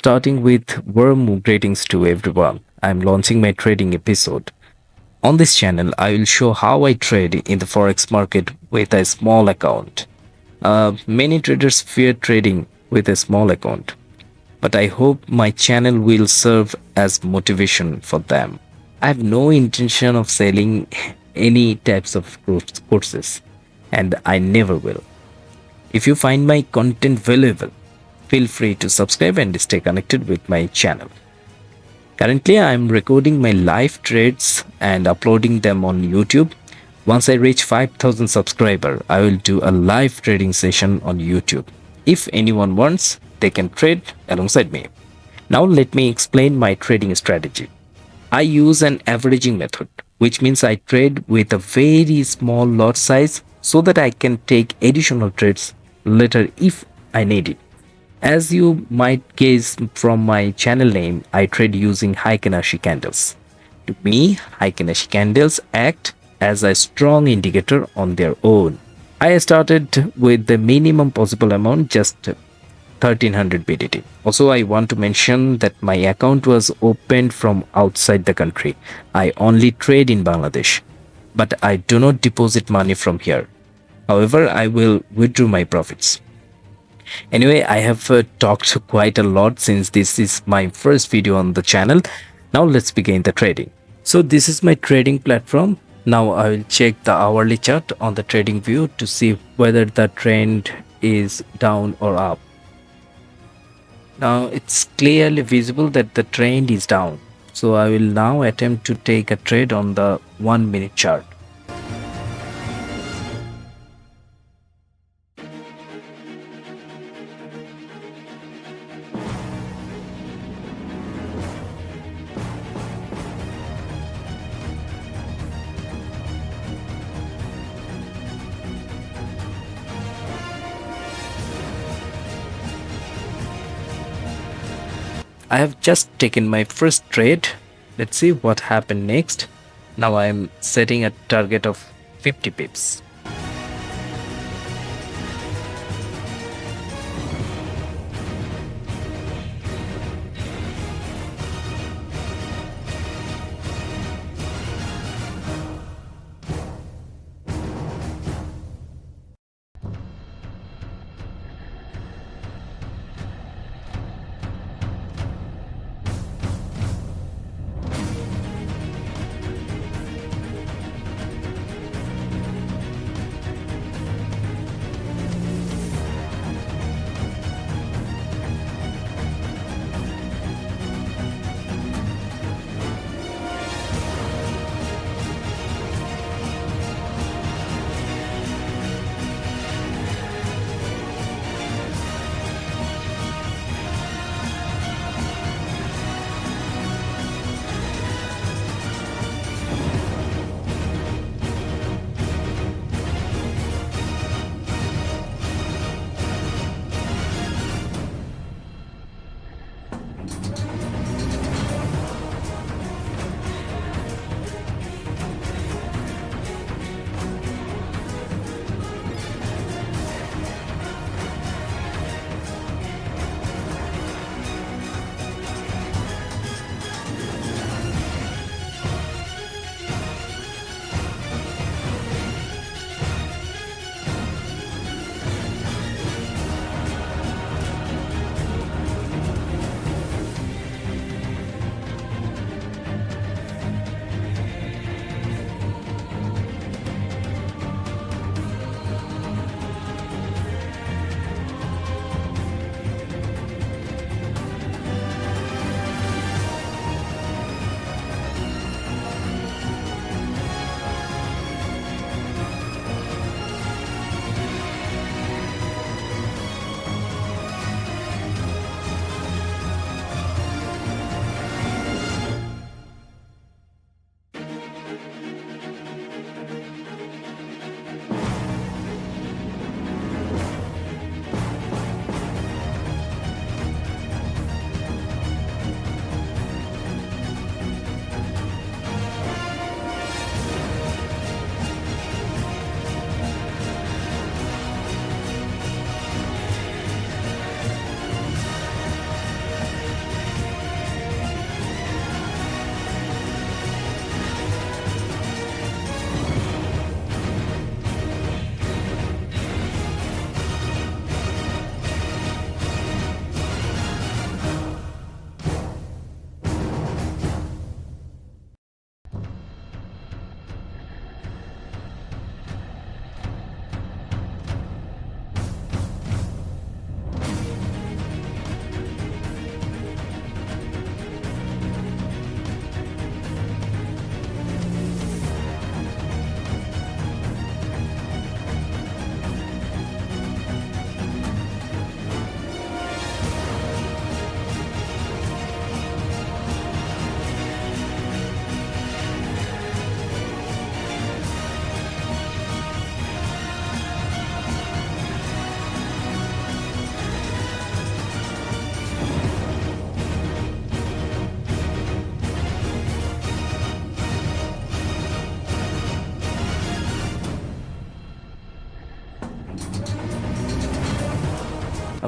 starting with warm greetings to everyone. I'm launching my trading episode. On this channel, I will show how I trade in the Forex market with a small account. Many traders fear trading with a small account, but I hope my channel will serve as motivation for them. I have no intention of selling any types of courses, and I never will. If you find my content valuable, feel free to subscribe and stay connected with my channel. Currently, I am recording my live trades and uploading them on YouTube. Once I reach 5,000 subscribers, I will do a live trading session on YouTube. If anyone wants, they can trade alongside me. Now, let me explain my trading strategy. I use an averaging method, which means I trade with a very small lot size so that I can take additional trades later if I need it. As you might guess from my channel name, I trade using Heikin Ashi candles. To me, Heikin Ashi candles act as a strong indicator on their own. I started with the minimum possible amount, just 1300 BDT. Also, I want to mention that my account was opened from outside the country. I only trade in Bangladesh, but I do not deposit money from here. However, I will withdraw my profits. Anyway, I have talked quite a lot since this is my first video on the channel. Now let's begin the trading. So this is my trading platform. Now I will check the hourly chart on the trading view to see whether the trend is down or up. Now it's clearly visible that the trend is down. So I will now attempt to take a trade on the 1 minute chart. I have just taken my first trade. Let's see what happened next. Now I am setting a target of 50 pips.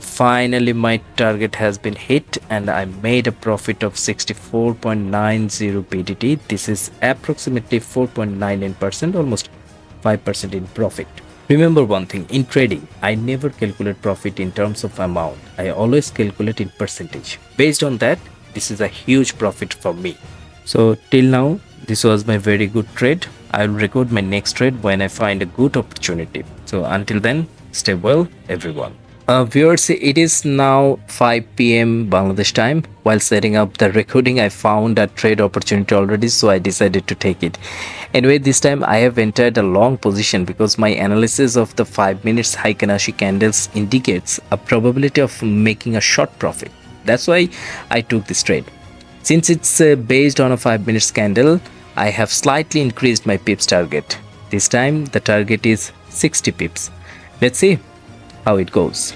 Finally, my target has been hit and I made a profit of 64.90 BDT. This is approximately 4.99%, almost 5% in profit. Remember one thing, in trading, I never calculate profit in terms of amount. I always calculate in percentage. Based on that, this is a huge profit for me. So till now, this was my very good trade. I'll record my next trade when I find a good opportunity. So until then, stay well, everyone. Viewers, it is now 5 p.m. Bangladesh time. While setting up the recording, I found a trade opportunity already, so I decided to take it. Anyway, this time I have entered a long position because my analysis of the 5 minutes Heikin Ashi candles indicates a probability of making a short profit. That's why I took this trade. Since it's based on a 5 minutes candle, I have slightly increased my pips target. This time the target is 60 pips. Let's see how it goes.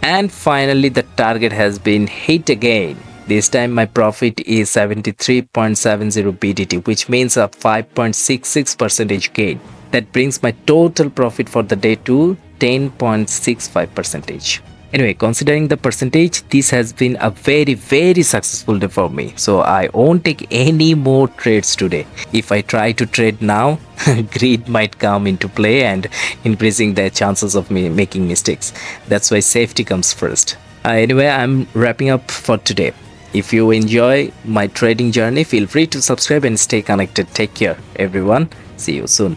And finally, the target has been hit again. This time my profit is 73.70 BDT, which means a 5.66 percentage gain. That brings my total profit for the day to 10.65 percentage. Anyway, considering the percentage, this has been a very successful day for me. So I won't take any more trades today. If I try to trade now, greed might come into play and increasing the chances of me making mistakes. That's why safety comes first. Anyway, I'm wrapping up for today. If you enjoy my trading journey, feel free to subscribe and stay connected. Take care, everyone. See you soon.